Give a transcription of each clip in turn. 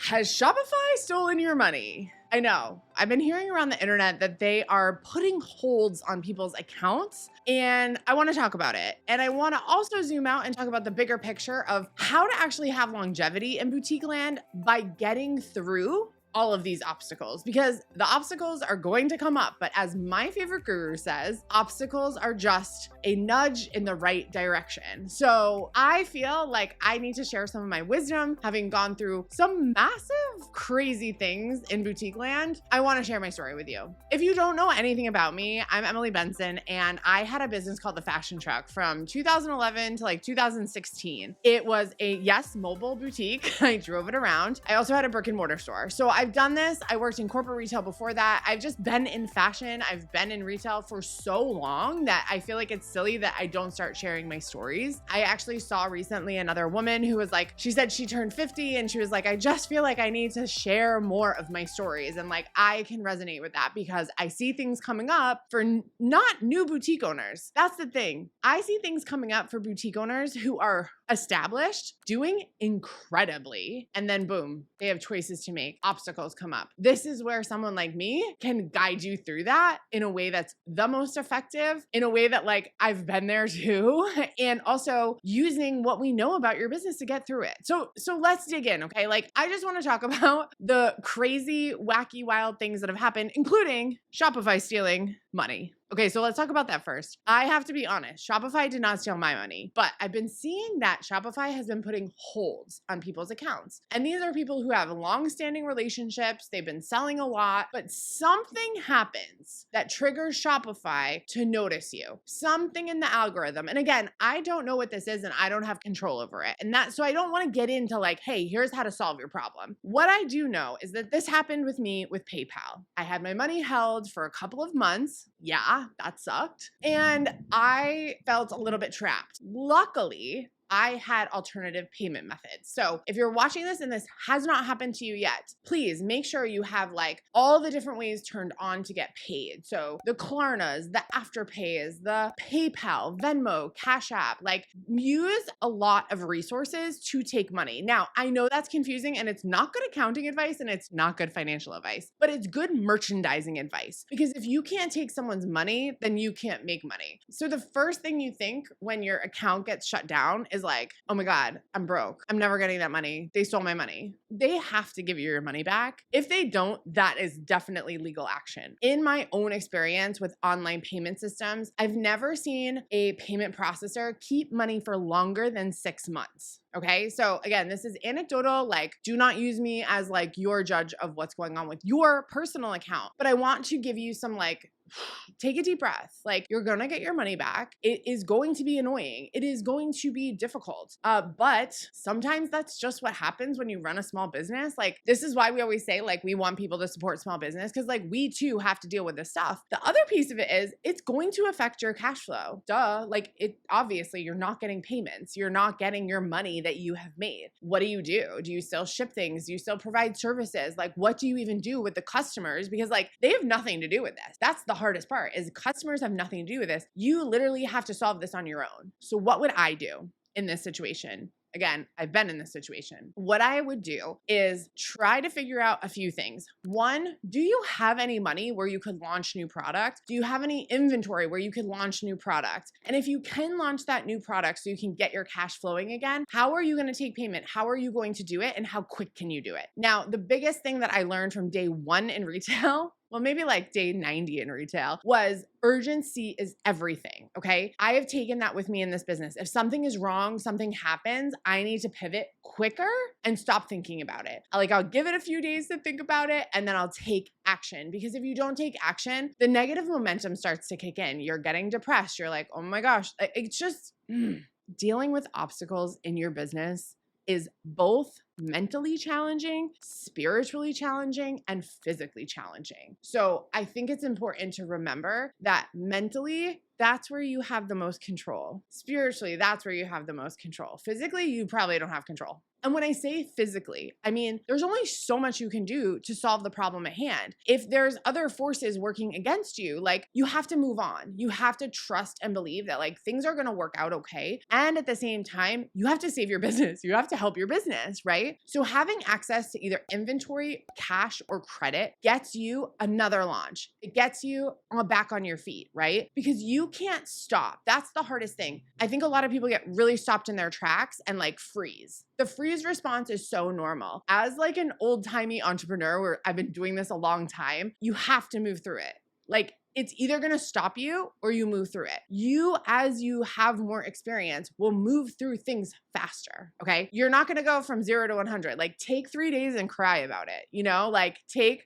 Has Shopify stolen your money? I know. I've been hearing around the internet that they are putting holds on people's accounts, and I want to talk about it. And I want to also zoom out and talk about the bigger picture of how to actually have longevity in boutique land by getting through all of these obstacles, because the obstacles are going to come up. But as my favorite guru says, obstacles are just a nudge in the right direction. So I feel like I need to share some of my wisdom, having gone through some massive, crazy things in boutique land. I want to share my story with you. If you don't know anything about me, I'm Emily Benson, and I had a business called The Fashion Truck from 2011 to like 2016. It was a, yes, mobile boutique. I drove it around. I also had a brick and mortar store. So I've done this. I worked in corporate retail before that. I've just been in fashion. I've been in retail for so long that I feel like it's silly that I don't start sharing my stories. I actually saw recently another woman who was like, she said she turned 50 and she was like, I just feel like I need to share more of my stories. And like, I can resonate with that because I see things coming up for not new boutique owners. That's the thing. I see things coming up for boutique owners who are established, doing incredibly, and then boom, they have choices to make. Obstacles come up. This is where someone like me can guide you through that in a way that's the most effective, in a way that like I've been there too, and also using what we know about your business to get through it. So let's dig in, okay? Like I just want to talk about the crazy, wacky, wild things that have happened, including Shopify stealing money. Okay, so let's talk about that first. I have to be honest, Shopify did not steal my money, but I've been seeing that Shopify has been putting holds on people's accounts. And these are people who have long-standing relationships, they've been selling a lot, but something happens that triggers Shopify to notice you. Something in the algorithm. And again, I don't know what this is and I don't have control over it. And so I don't want to get into like, hey, here's how to solve your problem. What I do know is that this happened with me with PayPal. I had my money held for a couple of months. Yeah, that sucked. And I felt a little bit trapped. Luckily, I had alternative payment methods. So if you're watching this and this has not happened to you yet, please make sure you have like all the different ways turned on to get paid. So the Klarnas, the Afterpays, the PayPal, Venmo, Cash App, like use a lot of resources to take money. Now, I know that's confusing and it's not good accounting advice and it's not good financial advice, but it's good merchandising advice, because if you can't take someone's money, then you can't make money. So the first thing you think when your account gets shut down is like, oh my God, I'm broke. I'm never getting that money. They stole my money. They have to give you your money back. If they don't, that is definitely legal action. In my own experience with online payment systems, I've never seen a payment processor keep money for longer than 6 months. Okay. So again, this is anecdotal. Like, do not use me as like your judge of what's going on with your personal account. But I want to give you some like, take a deep breath. Like, you're going to get your money back. It is going to be annoying. It is going to be difficult. But sometimes that's just what happens when you run a small business. Like, this is why we always say, like, we want people to support small business, because like we too have to deal with this stuff. The other piece of it is it's going to affect your cash flow. Duh. Like, it obviously you're not getting payments. You're not getting your money that you have made. What do? Do you still ship things? Do you still provide services? Like, what do you even do with the customers? Because like they have nothing to do with this. That's the hardest part, is customers have nothing to do with this. You literally have to solve this on your own. So what would I do in this situation? Again, I've been in this situation. What I would do is try to figure out a few things. One, do you have any money where you could launch new product? Do you have any inventory where you could launch new product? And if you can launch that new product so you can get your cash flowing again, how are you going to take payment? How are you going to do it? And how quick can you do it? Now, the biggest thing that I learned from day one in retail, well, maybe like day 90 in retail, was urgency is everything, okay? I have taken that with me in this business. If something is wrong, something happens, I need to pivot quicker and stop thinking about it. I'll give it a few days to think about it, and then I'll take action. Because if you don't take action, the negative momentum starts to kick in. You're getting depressed. You're like, oh my gosh, it's just dealing with obstacles in your business is both mentally challenging, spiritually challenging, and physically challenging. So I think it's important to remember that mentally, that's where you have the most control. Spiritually, that's where you have the most control. Physically, you probably don't have control. And when I say physically, I mean, there's only so much you can do to solve the problem at hand. If there's other forces working against you, like you have to move on. You have to trust and believe that like things are going to work out okay. And at the same time, you have to save your business. You have to help your business, right? So having access to either inventory, cash, or credit gets you another launch. It gets you back on your feet, right? Because you can't stop. That's the hardest thing. I think a lot of people get really stopped in their tracks and like freeze. The freeze response is so normal. As like an old-timey entrepreneur where I've been doing this a long time, you have to move through it. Like it's either going to stop you or you move through it. You, as you have more experience, will move through things faster. Okay. You're not going to go from 0 to 100. Like take 3 days and cry about it. You know, like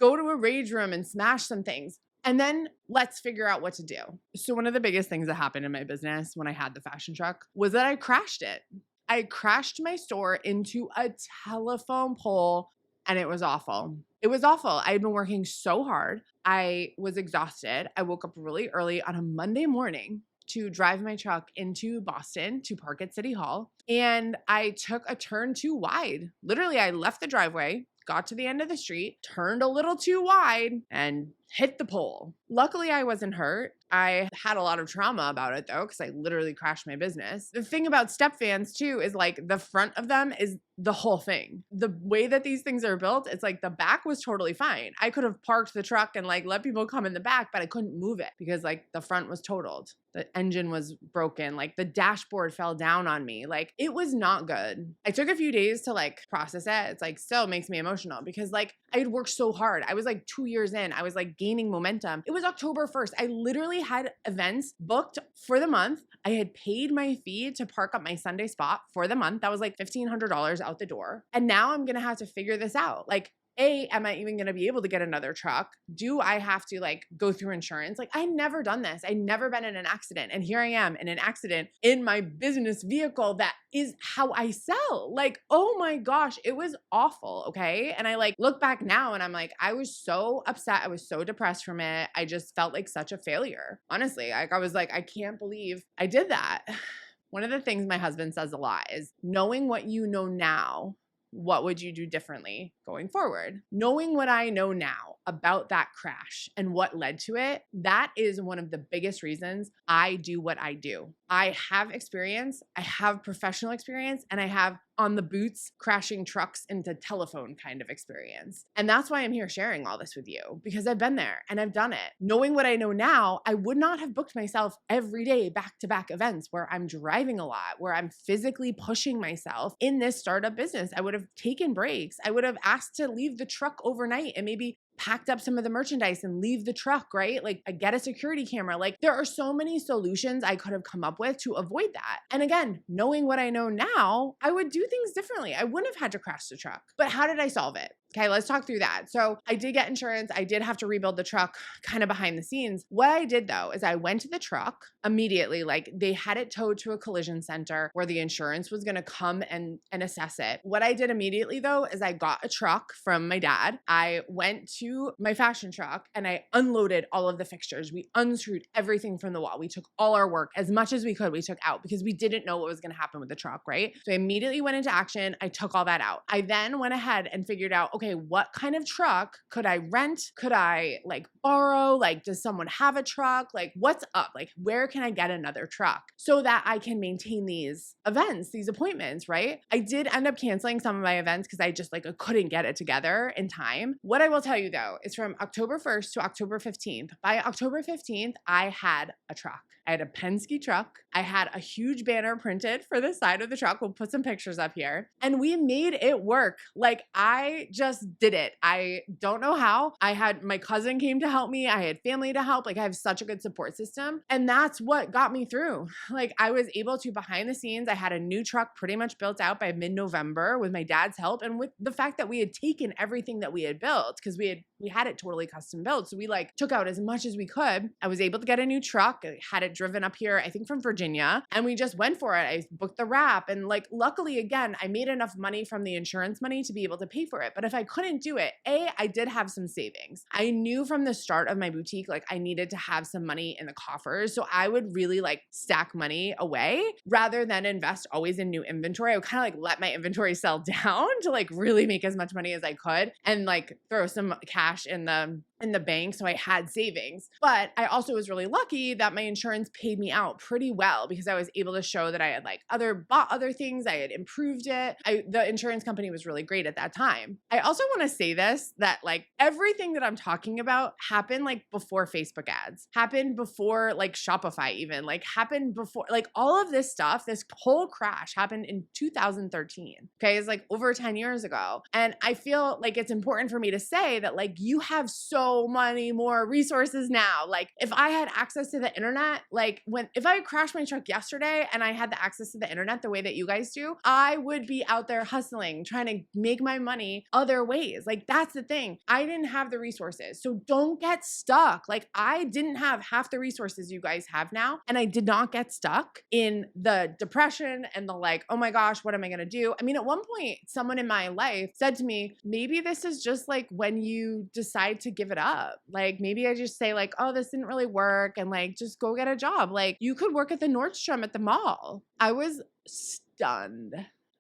go to a rage room and smash some things. And then let's figure out what to do. So one of the biggest things that happened in my business when I had the fashion truck was that I crashed it. I crashed my store into a telephone pole and it was awful. It was awful. I had been working so hard. I was exhausted. I woke up really early on a Monday morning to drive my truck into Boston to park at City Hall. And I took a turn too wide. Literally, I left the driveway, got to the end of the street, turned a little too wide, and hit the pole. Luckily, I wasn't hurt. I had a lot of trauma about it though, because I literally crashed my business. The thing about step vans too is like the front of them is the whole thing. The way that these things are built, it's like the back was totally fine. I could have parked the truck and like let people come in the back, but I couldn't move it because like the front was totaled. The engine was broken. Like the dashboard fell down on me. Like it was not good. I took a few days to like process it. It's like still makes me emotional because like I had worked so hard. I was like 2 years in. I was like gaining momentum. It was October 1st. I literally had events booked for the month. I had paid my fee to park up my Sunday spot for the month. That was like $1,500 out the door. And now I'm going to have to figure this out. Like, am I even going to be able to get another truck? Do I have to like go through insurance? Like I never done this. I never been in an accident. And here I am in an accident in my business vehicle. That is how I sell. Like, oh my gosh, it was awful. Okay. And I like look back now and I'm like, I was so upset. I was so depressed from it. I just felt like such a failure. Honestly, like I was like, I can't believe I did that. One of the things my husband says a lot is knowing what you know now. What would you do differently going forward? Knowing what I know now about that crash and what led to it, that is one of the biggest reasons I do what I do. I have experience, I have professional experience, and I have on the boots crashing trucks into telephone kind of experience. And that's why I'm here sharing all this with you because I've been there and I've done it. Knowing what I know now, I would not have booked myself every day back-to-back events where I'm driving a lot, where I'm physically pushing myself in this startup business. I would have taken breaks. I would have asked to leave the truck overnight and maybe packed up some of the merchandise and leave the truck, right? Like I get a security camera. Like there are so many solutions I could have come up with to avoid that. And again, knowing what I know now, I would do things differently. I wouldn't have had to crash the truck. But how did I solve it? Okay, let's talk through that. So I did get insurance. I did have to rebuild the truck kind of behind the scenes. What I did though, is I went to the truck immediately. Like they had it towed to a collision center where the insurance was going to come and assess it. What I did immediately though, is I got a truck from my dad. I went to my fashion truck and I unloaded all of the fixtures. We unscrewed everything from the wall. We took all our work as much as we could. We took out because we didn't know what was going to happen with the truck, right? So I immediately went into action. I took all that out. I then went ahead and figured out, okay, what kind of truck could I rent? Could I like borrow? Like, does someone have a truck? Like, what's up? Like, where can I get another truck so that I can maintain these events, these appointments, right? I did end up canceling some of my events because I just like, I couldn't get it together in time. What I will tell you though, is from October 1st to October 15th. By October 15th, I had a truck. I had a Penske truck. I had a huge banner printed for the side of the truck. We'll put some pictures up here. And we made it work. Like I just did it. I don't know how. I had my cousin came to help me. I had family to help. Like I have such a good support system. And that's what got me through. Like I was able to behind the scenes, I had a new truck pretty much built out by mid-November with my dad's help. And with the fact that we had taken everything that we had built, because we had it totally custom built. So we like took out as much as we could. I was able to get a new truck. I had it driven up here, I think from Virginia, and we just went for it. I booked the wrap. And like, luckily again, I made enough money from the insurance money to be able to pay for it. But if I I couldn't do it, I did have some savings. I knew from the start of my boutique, like I needed to have some money in the coffers. So I would really like stack money away rather than invest always in new inventory. I would kind of like let my inventory sell down to like really make as much money as I could and like throw some cash in the bank so I had savings. But I also was really lucky that my insurance paid me out pretty well because I was able to show that I had like bought other things, I had improved it. The insurance company was really great at that time. I also want to say this, that like everything that I'm talking about happened like before Facebook ads, happened before like Shopify even, like happened before, like all of this stuff, this whole crash happened in 2013. Okay, it's like over 10 years ago. And I feel like it's important for me to say that like you have so many more resources now. Like if I had access to the internet, like if I crashed my truck yesterday and I had the access to the internet the way that you guys do, I would be out there hustling, trying to make my money other ways. Like that's the thing. I didn't have the resources. So don't get stuck. Like I didn't have half the resources you guys have now. And I did not get stuck in the depression and the like, oh my gosh, what am I going to do? I mean, at one point, someone in my life said to me, maybe this is just like when you decide to give it up. Like maybe I just say like, oh, this didn't really work and like, just go get a job. Like you could work at the Nordstrom at the mall. I was stunned.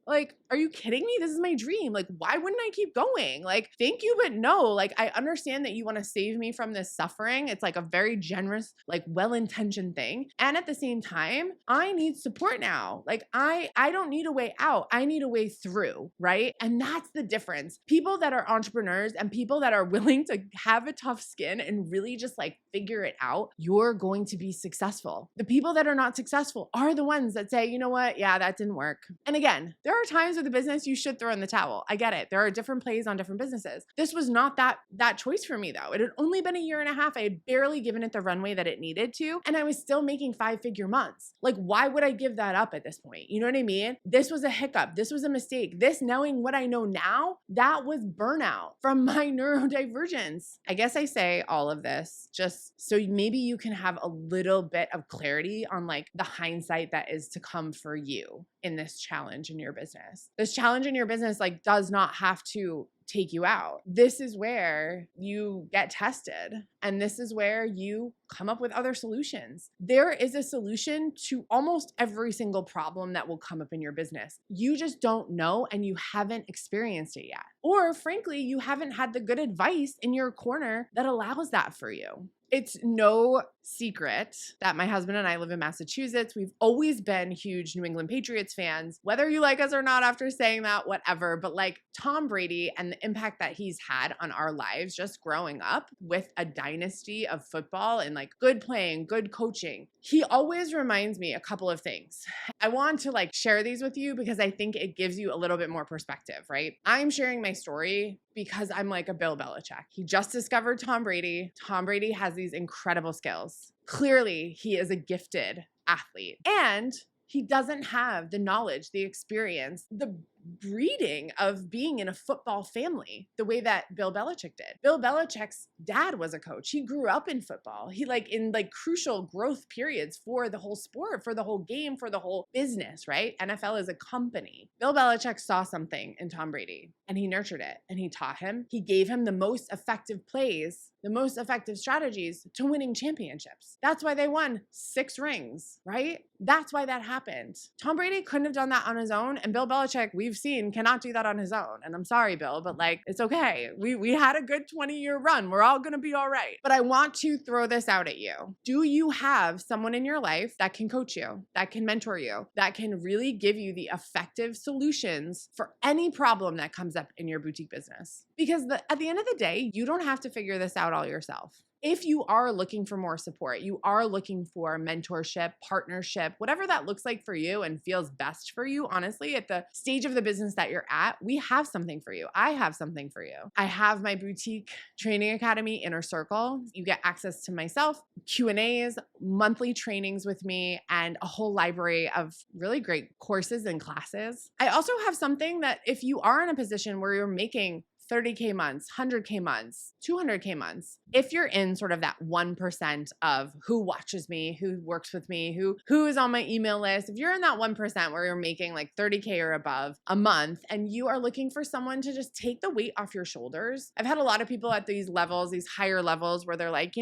Like, are you kidding me? This is my dream. Like, why wouldn't I keep going? Like, thank you, but no. Like, I understand that you want to save me from this suffering. It's like a very generous, like well-intentioned thing. And at the same time, I need support now. Like, I don't need a way out. I need a way through, right? And that's the difference. People that are entrepreneurs and people that are willing to have a tough skin and really just like figure it out, you're going to be successful. The people that are not successful are the ones that say, you know what? Yeah, that didn't work. And again, there are times with the business you should throw in the towel. I get it. There are different plays on different businesses. This was not that choice for me though. It had only been a year and a half. I had barely given it the runway that it needed to, and I was still making 5-figure months. Like, why would I give that up at this point? You know what I mean? This was a hiccup. This was a mistake. This, knowing what I know now, that was burnout from my neurodivergence. I guess I say all of this just so maybe you can have a little bit of clarity on like the hindsight that is to come for you in this challenge in your business. This challenge in your business like does not have to take you out. This is where you get tested, and this is where you come up with other solutions. There is a solution to almost every single problem that will come up in your business. You just don't know and you haven't experienced it yet. Or frankly, you haven't had the good advice in your corner that allows that for you. It's no secret that my husband and I live in Massachusetts. We've always been huge New England Patriots fans, whether you like us or not after saying that, whatever. But like Tom Brady and the impact that he's had on our lives just growing up with a dynasty of football and like good playing, good coaching, he always reminds me a couple of things. I want to like share these with you because I think it gives you a little bit more perspective, right? I'm sharing my story because I'm like a Bill Belichick. He just discovered Tom Brady. Tom Brady has these incredible skills. Clearly, he is a gifted athlete. And he doesn't have the knowledge, the experience, the breeding of being in a football family the way that Bill Belichick did. Bill Belichick's dad was a coach. He grew up in football. He like in like crucial growth periods for the whole sport, for the whole game, for the whole business, right? NFL is a company. Bill Belichick saw something in Tom Brady and he nurtured it and he taught him. He gave him the most effective plays, the most effective strategies to winning championships. That's why they won 6 rings, right? That's why that happened. Tom Brady couldn't have done that on his own, and Bill Belichick, we've seen, cannot do that on his own. And I'm sorry, Bill, but like, it's okay. We had a good 20-year run. We're all gonna be all right. But I want to throw this out at you. Do you have someone in your life that can coach you, that can mentor you, that can really give you the effective solutions for any problem that comes up in your boutique business? Because at the end of the day, you don't have to figure this out all yourself. If you are looking for more support, you are looking for mentorship, partnership, whatever that looks like for you and feels best for you, honestly, at the stage of the business that you're at, we have something for you. I have something for you. I have my boutique training academy, Inner Circle. You get access to myself, Q&As, monthly trainings with me, and a whole library of really great courses and classes. I also have something that if you are in a position where you're making 30K months, 100K months, 200K months. If you're in sort of that 1% of who watches me, who works with me, who is on my email list, if you're in that 1% where you're making like 30K or above a month and you are looking for someone to just take the weight off your shoulders. I've had a lot of people at these levels, these higher levels where they're like,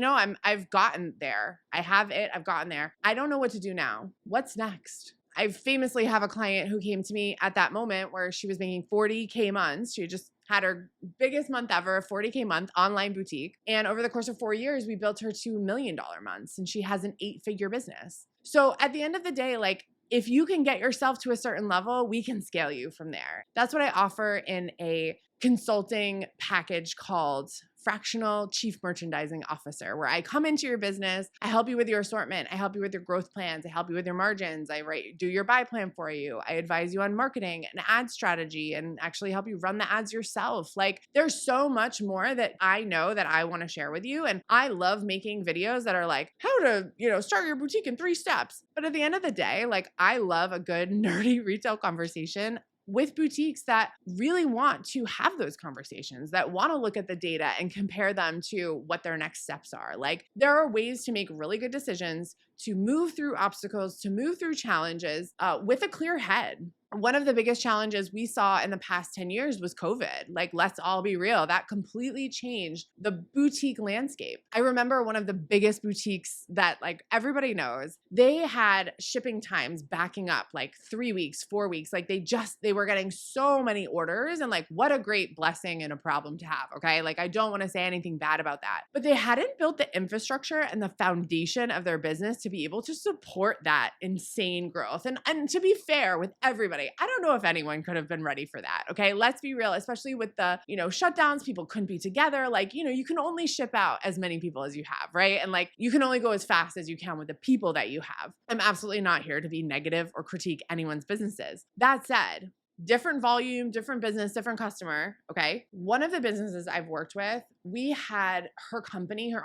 I've gotten there. I have it. I've gotten there. I don't know what to do now. What's next? I famously have a client who came to me at that moment where she was making 40K months. She just had her biggest month ever, 40K month online boutique. And over the course of 4 years, we built her to $1 million months and she has an 8-figure business. So at the end of the day, like, if you can get yourself to a certain level, we can scale you from there. That's what I offer in a consulting package called Fractional Chief Merchandising Officer, where I come into your business, I help you with your assortment, I help you with your growth plans, I help you with your margins, do your buy plan for you, I advise you on marketing and ad strategy, and actually help you run the ads yourself. Like, there's so much more that I know that I want to share with you, and I love making videos that are like how to, start your boutique in 3 steps. But at the end of the day, like, I love a good nerdy retail conversation with boutiques that really want to have those conversations, that want to look at the data and compare them to what their next steps are. Like, there are ways to make really good decisions, to move through obstacles, to move through challenges with a clear head. One of the biggest challenges we saw in the past 10 years was COVID. Like, let's all be real. That completely changed the boutique landscape. I remember one of the biggest boutiques that like everybody knows, they had shipping times backing up like 3 weeks, 4 weeks. Like they were getting so many orders, and like, what a great blessing and a problem to have. Okay. Like, I don't want to say anything bad about that, but they hadn't built the infrastructure and the foundation of their business to be able to support that insane growth. And to be fair with everybody, I don't know if anyone could have been ready for that. Okay. Let's be real, especially with the, shutdowns, people couldn't be together. Like, you can only ship out as many people as you have, right? And like, you can only go as fast as you can with the people that you have. I'm absolutely not here to be negative or critique anyone's businesses. That said, different volume, different business, different customer. Okay. One of the businesses I've worked with, we had her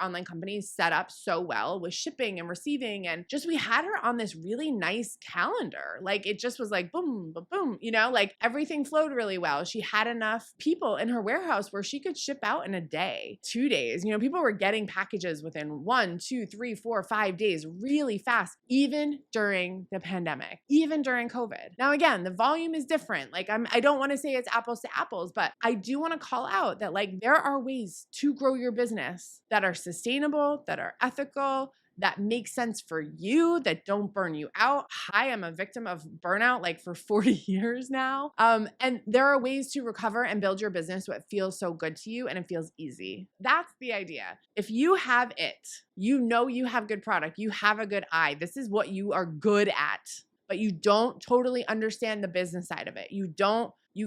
online company set up so well with shipping and receiving. And just, we had her on this really nice calendar. Like, it just was like, boom, boom, boom, like everything flowed really well. She had enough people in her warehouse where she could ship out in a day, 2 days. People were getting packages within 1, 2, 3, 4, 5 days really fast, even during the pandemic, even during COVID. Now, again, the volume is different. Like, I don't want to say it's apples to apples, but I do want to call out that like, there are ways to grow your business that are sustainable, that are ethical, that make sense for you, that don't burn you out. Hi, I'm a victim of burnout like for 40 years now. And there are ways to recover and build your business so it feels so good to you and it feels easy. That's the idea. If you have it, you have good product, you have a good eye, this is what you are good at, but you don't totally understand the business side of it. You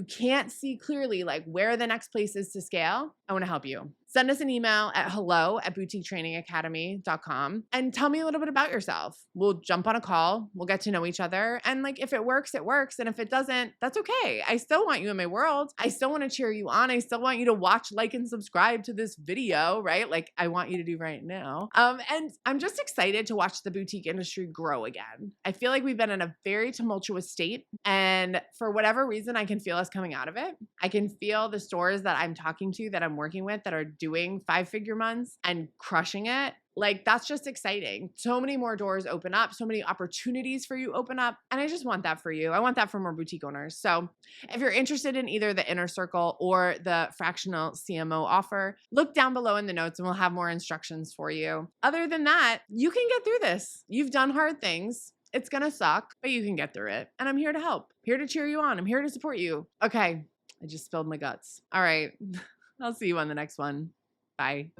can't see clearly like where the next place is to scale. I want to help you. Send us an email at hello@boutiquetrainingacademy.com and tell me a little bit about yourself. We'll jump on a call. We'll get to know each other. And like, if it works, it works. And if it doesn't, that's okay. I still want you in my world. I still want to cheer you on. I still want you to watch, like, and subscribe to this video, right? Like I want you to do right now. And I'm just excited to watch the boutique industry grow again. I feel like we've been in a very tumultuous state. And for whatever reason, I can feel us coming out of it. I can feel the stores that I'm talking to, that I'm working with, that are doing 5-figure months and crushing it. Like, that's just exciting. So many more doors open up, so many opportunities for you open up. And I just want that for you. I want that for more boutique owners. So if you're interested in either the Inner Circle or the fractional CMO offer, look down below in the notes and we'll have more instructions for you. Other than that, you can get through this. You've done hard things. It's going to suck, but you can get through it. And I'm here to help, here to cheer you on. I'm here to support you. Okay. I just spilled my guts. All right. I'll see you on the next one. Bye.